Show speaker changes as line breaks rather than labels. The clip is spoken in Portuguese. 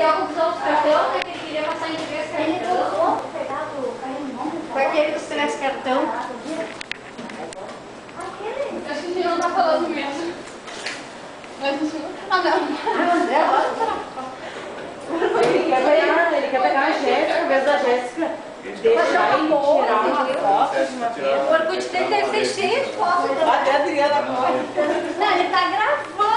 deu a confusão dos cartões, né? Que ele queria passar em 3 cartões. Ele colocou, pegado, foi aquele dos 3 cartões.
Acho que a gente não tá falando mesmo. Mas a gente não tá falando.
Ele quer pegar a Jéssica, ao invés da Jéssica deixar e tirar uma foto de uma vez.
O Orkut dele deve ser cheio de fotos.
Até a Adriana corre.
Não, ele tá gravando.